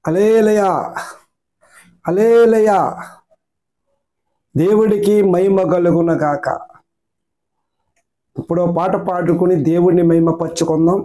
హల్లెలూయా, హల్లెలూయా. దేవుడికి మహిమ కలుగును గాక. ఇప్పుడు పాట పాడుకుని దేవుడిని మహిమ పరుచుకుందాం.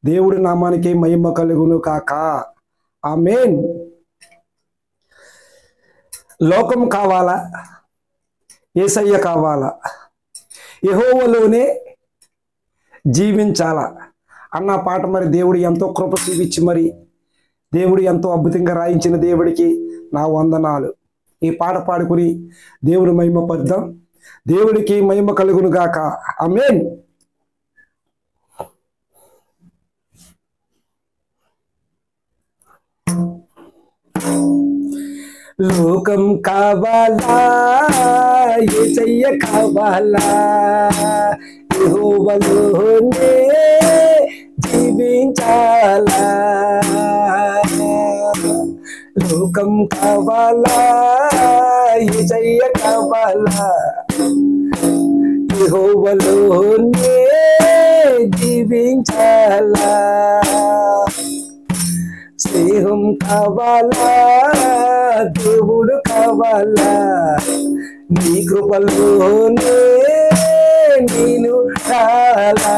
దేవుడి నామానికి మహిమ కలుగును గాక. ఆమేన్. లోకం కావాలా? యేసయ్య కావాలా? యెహోవాలోనే జీవించాలా అన్న పాట మరి దేవుడు ఎంతో కృప చూపించి మరి దేవుడు ఎంతో అద్భుతంగా రాయించిన దేవుడికి నా వందనాలు. ఈ పాట పాడుకుని దేవుని మహిమ పరుద్దాం. దేవుడికి మహిమ కలుగును గాక. ఆమేన్. లోకం కావాలా? యేసయ్య కావాలా? యెహోవాలోనే జీవించాలా? లోకం కావాలా? యేసయ్య కావాలా? యెహోవాలోనే జీవించాలా? స్నేహం కావాలా? దేవుడు కావాలా? నీ కృపలోనే నేను కావాలా?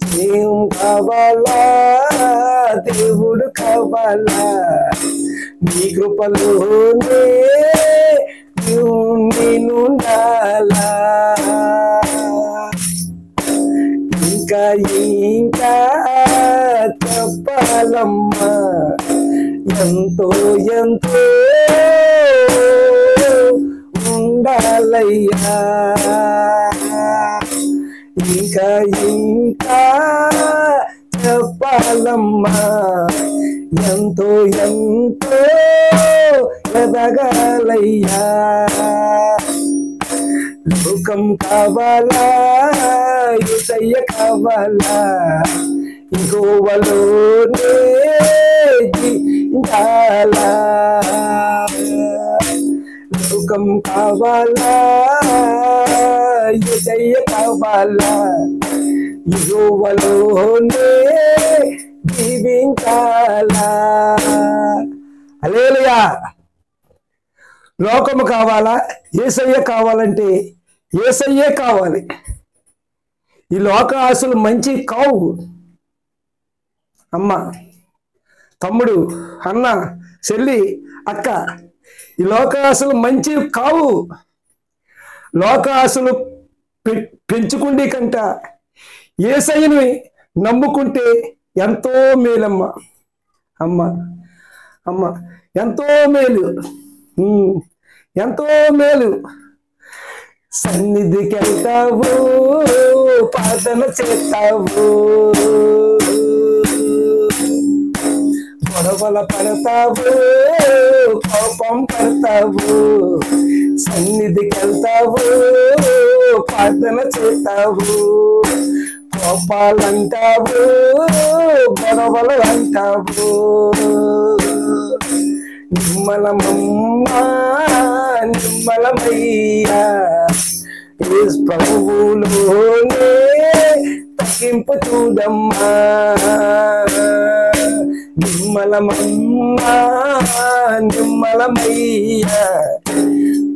స్నేహం కావాలా? దేవుడు కావాలా? నీ కృపలోనే నేను ఉండాలా? ఇంకా ఇంకా చెప్పాలమ్మా, ఎంతో ఎంతో ఉండాలయ్యా. ఇంకా ఇంకా చెప్పాలమ్మా, ఎంతో ఎంతో ఎదగాలయ్యా. లోకం కావాలా? యేసయ్య కావాలా? యెహోవాలోనే జీవించాలా? లోకం కావాలా? యేసయ్య కావాలా? యెహోవాలోనే జీవించాలా? హల్లెలూయా. లోకము కావాలా? యేసయ్య కావాలంటే యేసయ్యే కావాలి. ఈ లోక ఆశలు మంచి కావు. అమ్మ, తమ్ముడు, అన్న, చెల్లి, అక్క, ఈ లోక ఆశలు మంచివి కావు. లోక ఆశలు పెంచుకుంటే కంట యేసయ్యని నమ్ముకుంటే ఎంతో మేలమ్మ. అమ్మ అమ్మ ఎంతో మేలు, ఎంతో మేలు. సన్నిధికి వెళ్తావు, ప్రార్థన చేస్తావు, గొడవల పడతావు, కోపం పడతావు. సన్నిధికి వెళ్తావు, ప్రార్థన చేస్తావు, కోపాలంటావు, గొడవలు అంటావు. నిమ్మలమమ్మా, నిమ్మలమయ్యా, యేసు ప్రభువులోనే తగ్గింపు చూడమ్మా. నిమ్మలమమ్మా, నిమ్మలమయ్యా,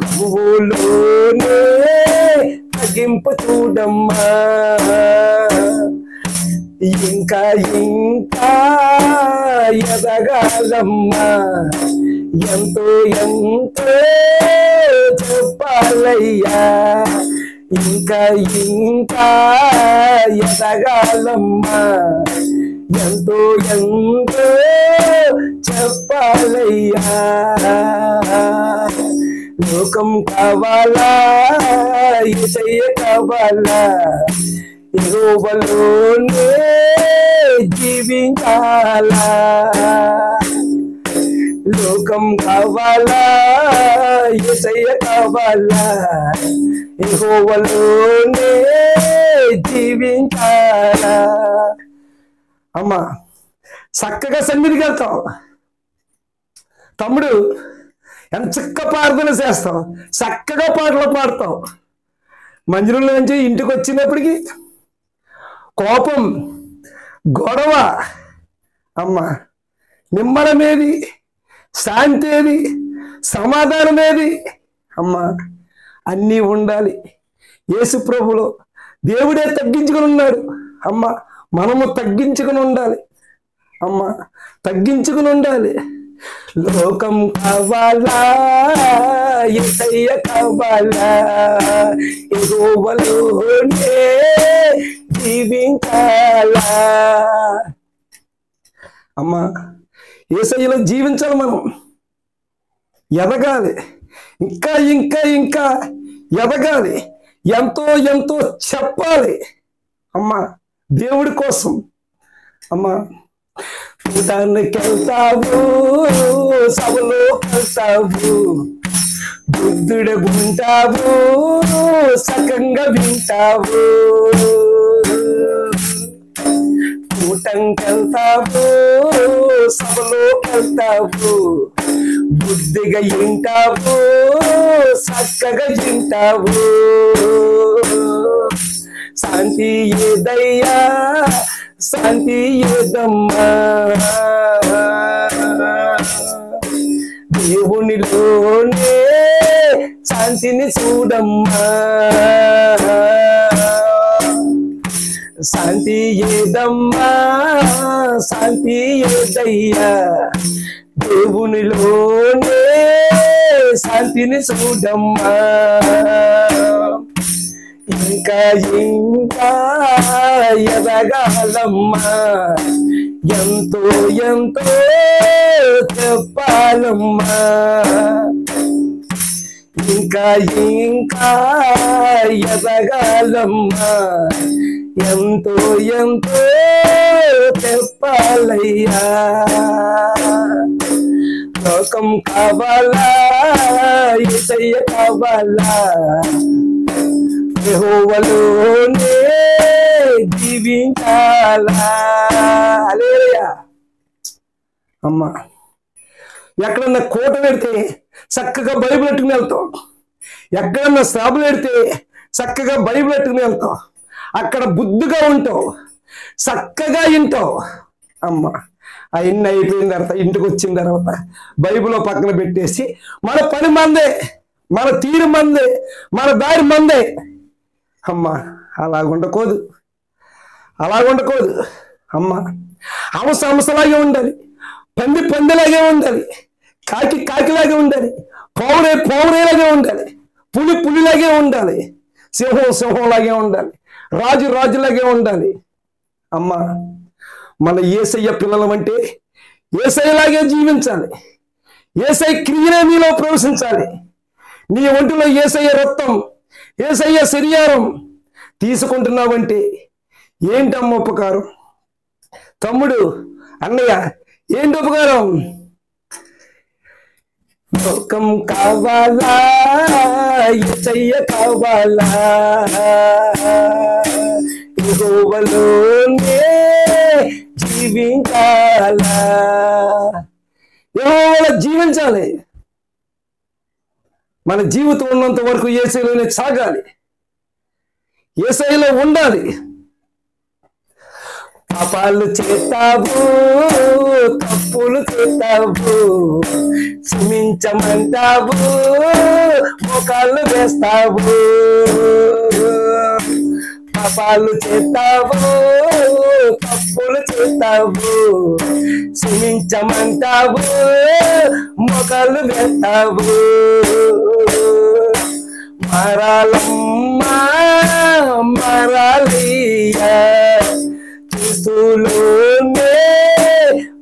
ప్రభువులోనే తగ్గింపు చూడమ్మా. ఇంకా ఇంకా ఎదగాలమ్మా, ఎంతో ఎంతో చెప్పాలయ్యా. ఇంకా ఇంకా ఎదగాలమ్మా, ఎంతో ఎంతో చెప్పాలయ్యా. లోకం కావాలా? యేసయ్య కావాలా? యెహోవాలోనే జీవించాలా? లోకం కావాలా? యేసయ్య కావాలా? యెహోవాలోనే జీవించాలా? అమ్మా, చక్కగా సన్నిధికి వెళ్తాం. తమ్ముడు, ఎంత చక్క ప్రార్థన చేస్తాం, చక్కగా పాటలు పాడతాం. మందిరంలో నుంచి ఇంటికి వచ్చినప్పటికీ కోపం, గొడవ, అమ్మ నిమ్మలమేది, శాంతి ఏది, సమాధానం ఏది? అమ్మ అన్నీ ఉండాలి యేసు ప్రభులో. దేవుడే తగ్గించుకుని ఉన్నాడు. అమ్మ మనము తగ్గించుకుని ఉండాలి. అమ్మ తగ్గించుకుని ఉండాలి. లోకం కావాలా, యేసయ్య కావాలా, యెహోవాలోనే జీవించాలా. అమ్మ యేసయ్యలో జీవించాలి, మనం ఎదగాలి, ఇంకా ఇంకా ఇంకా ఎదగాలి, ఎంతో ఎంతో చెప్పాలి. అమ్మ దేవుడి కోసం. అమ్మ కూటానికి వెళ్తావు, సభలో వెళ్తావు, బుద్ధుడుగుంటావు, సకంగా వింటావు. కూటంకి వెళ్తావు, సభలో వెళ్తావు, బుద్ధిగా వింటావు, చక్కగా వింటావు. శాంతి ఏదయ్యా, శాంతి ఏదమ్మా, దేవునిలోనే శాంతిని చూడమ్మా. శాంతి ఏదమ్మా, శాంతి ఏదయ్యా, దేవునిలోనే శాంతిని చూడమ్మా. ఇంకా ఇంకా ఎదగాలమ్మా, ఎంతో ఎంతో చెప్పాలమ్మా. ఇంకా ఇంకా ఎదగాలమ్మా, ఎంతో ఎంతో చెప్పాలయ్యా. లోకం కావాలా, యేసయ్య కావాలా, యెహోవాలోనే జీవించాలా. హల్లెలూయా. అమ్మ ఎక్కడన్నా కోట పెడితే చక్కగా బైబిల్ పెట్టుకుని వెళ్తాం. ఎక్కడన్నా సభలు పెడితే చక్కగా బైబిల్ పెట్టుకుని వెళ్తాం. అక్కడ బుద్ధిగా ఉంటావు, చక్కగా వింటావు. అమ్మ అవన్నీ అయిపోయిన తర్వాత ఇంటికి వచ్చిన తర్వాత బైబిల్ పక్కన పెట్టేసి మన పని మందే, మన తీరు మందే, మన దారి మందే. అమ్మ అలాగుండకూడదు, అలాగుండకూడదు. అమ్మ అంశలాగే ఉండాలి, పంది పందిలాగే ఉండాలి, కాకి కాకిలాగే ఉండాలి, పౌరే పౌరేలాగే ఉండాలి, పులి పులిలాగే ఉండాలి, సింహం సింహంలాగే ఉండాలి, రాజు రాజులాగే ఉండాలి. అమ్మ మన యేసయ్య పిల్లలం అంటే యేసయ్యలాగే జీవించాలి. యేసయ్య క్రియలే నీలో ప్రవేశించాలి. నీ ఒంటిలో యేసయ్య రక్తం, యేసయ్య శరీరం తీసుకుంటున్నావంటే ఏంటమ్మ ఉపకారం? తమ్ముడు, అన్నయ్య ఏంటి ఉపకారం? లోకం కావాలా, యేసయ్య కావాలా, యెహోవాలోనే జీవించాలా. యెహోవాలో జీవించాలి. మన జీవితం ఉన్నంత వరకు యేసయ్యలోనే సాగాలి, యేసయ్యలో ఉండాలి. పాపాలు చేస్తావు, తప్పులు చేస్తావు, క్షమించమంటావు, మోకాళ్ళు వేస్తావు. పాపాలు చేస్తావు, తప్పులు చేస్తావు, క్షమించమంటావు, మోకాళ్ళు వేస్తావు. మారాలమ్మా మారాలయ్యా, క్రీస్తులోనే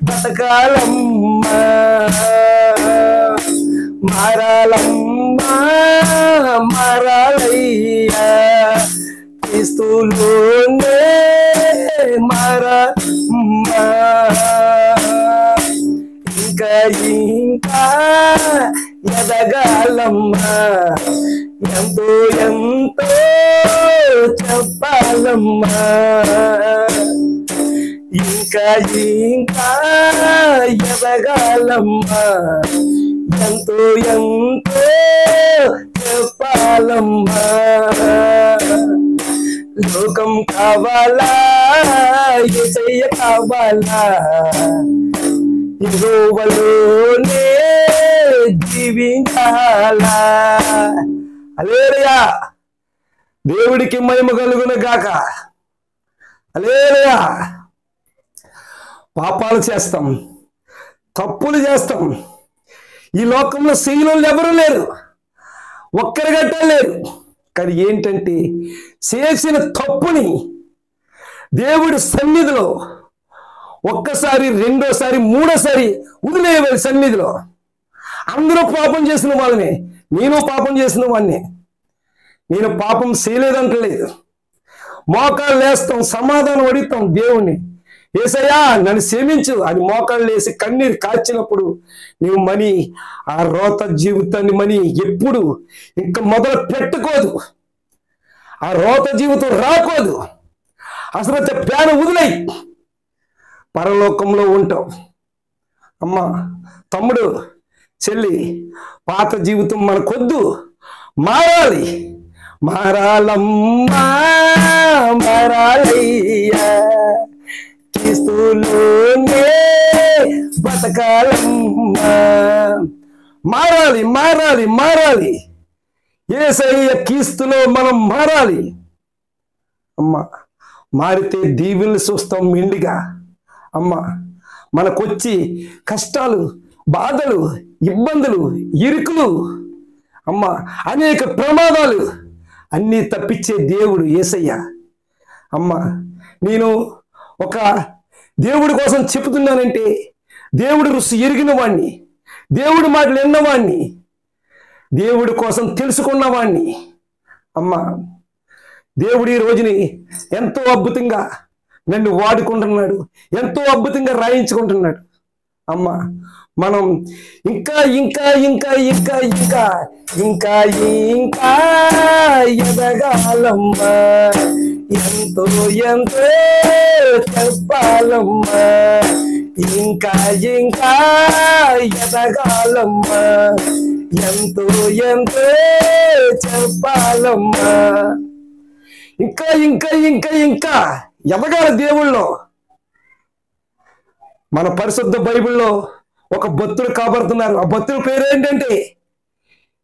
బతకాలమ్మా. మారాలమ్మా మారాలయ్యా, క్రీస్తులోనే మారమ్మా. ఇంకా ఇంకా ఎదగాలమ్మా, ఎంతో ఎంతో చెప్పాలమ్మా. ఇంకా ఇంకా ఎదగాలమ్మా, ఎంతో ఎంతో చెప్పాలమ్మా. లోకం కావాలా, యేసయ్య కావాలా యెహోవాలోనే జీవించాలా. హల్లెలూయా. దేవుడికి మహిమ కలుగును గాక. హల్లెలూయా. పాపాలు చేస్తాం, తప్పులు చేస్తాం. ఈ లోకంలో శీలులు ఎవరు లేరు, ఒక్కరి గట్ట లేరు. కానీ ఏంటంటే చేసిన తప్పుని దేవుడి సన్నిధిలో ఒక్కసారి, రెండోసారి, మూడోసారి వదిలేయవాలి. సన్నిధిలో అందరూ పాపం చేసిన వాళ్ళనే, నేను పాపం చేసిన వాడిని. నేను పాపం చేయలేదంటలేదు. మోకాళ్ళు లేస్తాం, సమాధానం అడుగుతాం దేవుణ్ణి, యేసయ్యా నన్ను క్షమించు అని మోకాళ్ళు వేసి కన్నీరు కాచినప్పుడు నువ్వు మని ఆ రోత జీవితాన్ని మని ఎప్పుడు ఇంకా మొదలు పెట్టుకోదు. ఆ రోత జీవితం రాకోదు. అసలు ప్యాన వదిలై పరలోకంలో ఉంటాం. అమ్మ, తమ్ముడు, చెల్లి, పాత జీవితం మనకొద్దు, మారాలి. మారాలమ్మా, మారాలయ్యా, క్రీస్తులోనే బతకాలమ్మా. మారాలి, మారాలి, మారాలి. యేసయ్య క్రీస్తులో మనం మారాలి. అమ్మ, మారితే దీవెనలు చూస్తాం మెండుగా. అమ్మ, మనకొచ్చి కష్టాలు, బాధలు, ఇబ్బందులు, ఇరుకులు, అమ్మ, అనేక ప్రమాదాలు అన్నీ తప్పించే దేవుడు యేసయ్య. అమ్మ, నేను ఒక దేవుడి కోసం చెబుతున్నానంటే దేవుడి రుచి ఎరిగిన వాణ్ణి, దేవుడి మాటలు విన్నవాణ్ణి, దేవుడి కోసం తెలుసుకున్నవాణ్ణి. అమ్మ, దేవుడు ఈ రోజుని ఎంతో అద్భుతంగా నన్ను వాడుకుంటున్నాడు, ఎంతో అద్భుతంగా రాయించుకుంటున్నాడు. అమ్మ, మనం ఇంకా ఇంకా ఇంకా ఇంకా ఇంకా ఇంకా ఇంకా ఎదగాలమ్మా. ఎంతో ఎంతో చెప్పాలమ్మా. ఇంకా ఇంకా ఎదగాలమ్మా. ఎంతో ఎంతో చెప్పాలమ్మా. ఇంకా ఇంకా ఇంకా ఇంకా ఎదగాలి దేవుళ్ళో. మన పరిశుద్ధ బైబిల్లో ఒక భక్తుడు కాబడుతున్నారు. ఆ భక్తుడి పేరు ఏంటంటే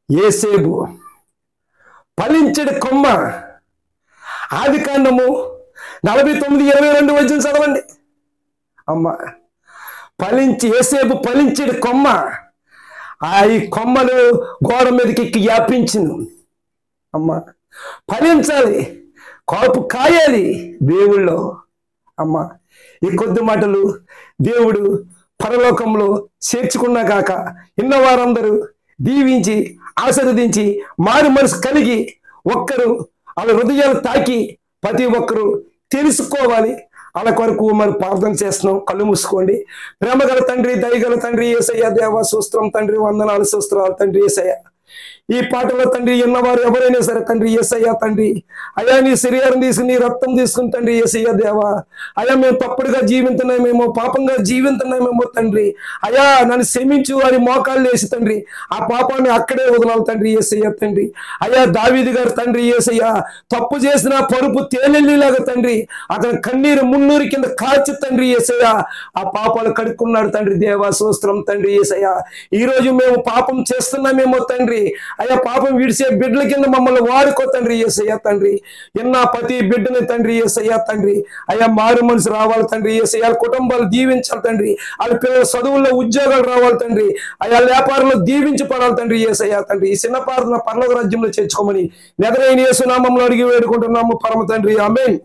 యేసేబు, ఫలించడి కొమ్మ. ఆదికాండము 49:22 వచ్చిన చదవండి. అమ్మ, యేసేబు ఫలించడి కొమ్మ. ఈ కొమ్మలు గోడ మీదకి ఎక్కి వ్యాపించింది. అమ్మ, ఫలించాలి, కాపు కాయాలి దేవుళ్ళో. అమ్మ, ఈ కొద్ది మాటలు దేవుడు పరలోకంలో చేర్చుకున్నా కాక ఇన్నవారందరూ దీవించి ఆశీర్వదించి మారు మనసు కలిగి ఒక్కరు వాళ్ళ హృదయాలు తాకి ప్రతి ఒక్కరు తెలుసుకోవాలి. వాళ్ళ కొరకు మరి ప్రార్థన చేస్తున్నాం. కళ్ళు మూసుకోండి. ప్రేమగల తండ్రి, దయగల తండ్రి యేసయ్య, దేవ స్తోత్రం తండ్రి, వందనాలు, స్తోత్రాలు తండ్రి యేసయ్య. ఈ పాటలో తండ్రి ఎన్నవారు ఎవరైనా సరే తండ్రి యేసయ్య తండ్రి, అయా నీ శరీరం తీసుకుని నీ రక్తం తీసుకుని తండ్రి యేసయ్య దేవా, అయా మేము తప్పుడుగా జీవిస్తున్నామేమో, పాపంగా జీవిస్తున్నామేమో తండ్రి, అయా నన్ను క్షమించు అని మోకాళ్ళు వేసి తండ్రి ఆ పాపాన్ని అక్కడే వదలాలి తండ్రి యేసయ్య తండ్రి. అయా దావీదు గారు తండ్రి యేసయ్య తప్పు చేసిన పరుపు తేనెల్లిలాగా తండ్రి అతని కన్నీరు మున్నూరు కింద కాల్చి తండ్రి యేసయ్య ఆ పాపాలు కడుక్కున్నాడు తండ్రి. దేవా స్తోత్రం తండ్రి యేసయ్య. ఈ రోజు మేము పాపం చేస్తున్నామేమో తండ్రి, అయ్యా పాపం విడిసే బిడ్డల కింద మమ్మల్ని వాడుకో తండ్రి యేసయ్య తండ్రి. ఎన్న ప్రతి బిడ్డని తండ్రి యేసయ్య తండ్రి అయ్యా మారు మనసు రావాలి తండ్రి యేసయ్య. కుటుంబాలు దీవించాలి తండ్రి, వాళ్ళ పిల్లల చదువుల్లో ఉద్యోగాలు రావాలి తండ్రి, అయ్యా వ్యాపారంలో దీవించబడాలి తండ్రి యేసయ్య తండ్రి. ఈ చిన్న ప్రార్థన పరలోక రాజ్యంలో చేర్చుకోమని నజరేయుని యేసు నామములో అడిగి వేడుకుంటున్నాము పరమ తండ్రి. ఆమేన్.